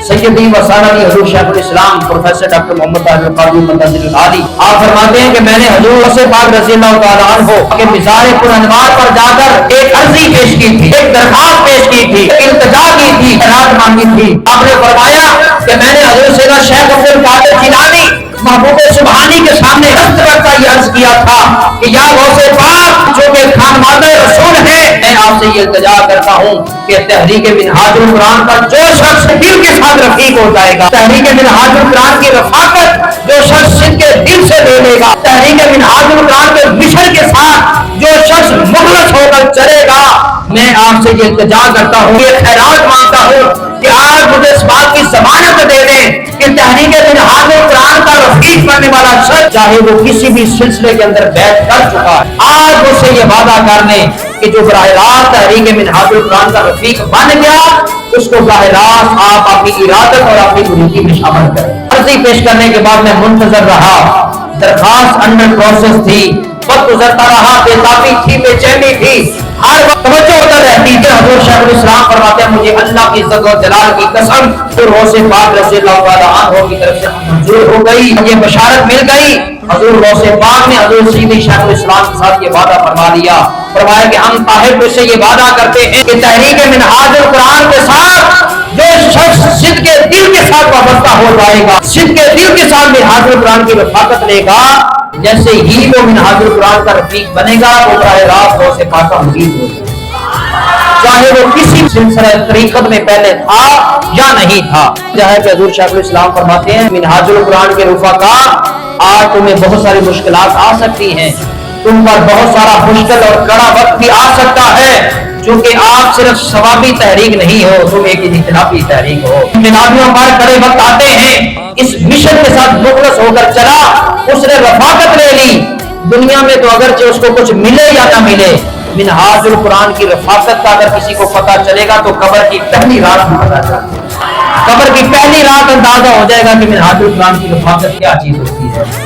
सैयदी व सानवी हुजूर शेखुल इस्लाम professor doctor Mohammad Tahir Qadri मददुल आली आप फरमाते हैं कि मैंने हुजूर से पाक रज़ी अल्लाह तआला अन्हु के मिज़ार पुरअनवार पर जाकर एक अर्जी पेश की थी, एक दरखास्त पेश की थी, इल्तिजा की थी, खैरात मांगी थी। आपने फरमाया कि मैंने हुजूर से शेख अब्दुल कादिर जिलानी महबूब सुबहानी के सामने हस्तरता ये अर्ज किया था कि या गौसे पाक जो कि खानवादे रसूल है, मैं आपसे ये इल्तिजा करता हूँ कि तहरीक मिनहाजुल कुरान पर जो शख्स दिल के साथ रफीक हो जाएगा, तहरीक मिनहाजुल कुरान की रफाकत जो शख्स के दिल से ले लेगा, तहरीक मिनहाजुल कुरान के मिशन के साथ जो शख्स मुखलस होकर चलेगा, मैं आपसे ये इल्तिजा करता हूँ, ये खैरात मांगता हूँ कि आप मुझे इस बात की जमानत दे दें कि तहरीक मिनहाजुल कुरान का रफीक बनने वाला शख्स चाहे वो किसी भी सिलसिले के अंदर बैठ कर चुका है, आज मुझसे ये वादा कर लें कि जो बराह रास्त तहरीक मिनहाजुल कुरान का रफीक बन गया उसको बराह रास्त आप अपनी इरादत और अपनी मुरीदी में शामिल करें। अर्जी पेश करने के बाद मैं मुंतजर रहा, दरखास्त अंडर प्रोसेस थी, वक्त गुजरता रहा, बेताबी थी, बेचैनी थी, हर वक्त तवज्जो उधर रहती थी। हुजूर शेखुल इस्लाम फरमाते हैं मुझे अल्लाह की इज्जत और जलाल की कसम जो गौसे पाक रज़ी अल्लाह तआला अन्हु की तरफ से मंजूर हो गई, ये बशारत मिल गई। हुजूर गौसे पाक ने हुजूर सैयदी शेखुल इस्लाम के साथ ये वादा फरमा लिया, फरमाया कि हम ताहिर से ये वादा करते हैं कि तहरीक मिनहाजुल कुरान के साथ जो शख्स सिद्ध के दिल के साथ वाबस्ता हो जाएगा, सिद्ध के दिल के साथ मिनहाजुल कुरान की रफाकत लेगा, जैसे ही वो मिनहाजुल कुरान का रफीक बनेगा वो बराह रास्त गौसे पाक का मुरीद हो जाएगा, चाहे वो किसी सिलसिले तरीकत में पहले था या नहीं था। जहाँ पे हुजूर शेखुल इस्लाम फरमाते हैं मिनहाजुल कुरान के रफाका आज तुम्हें बहुत सारी मुश्किलात आ सकती हैं, तुम पर बहुत सारा मुश्किल और कड़ा वक्त भी आ सकता है, क्योंकि आप सिर्फ सवाबी तहरीक नहीं हो, तुम एक इख्तिलाफी तहरीक हो। इख्तिलाफियों पर कड़े वक्त आते हैं, इस मिशन के साथ मुखलस होकर चला, उसने रफाकत ले ली, दुनिया में तो अगरचे उसको कुछ मिले या ना मिले, मिनहाजुल कुरान की रफाकत का अगर किसी को पता चलेगा तो कब्र की पहली रात भी पता चलेगा, कब्र की पहली रात अंदाजा हो जाएगा कि मिनहाजुल कुरान की रफाकत क्या चीज होती है।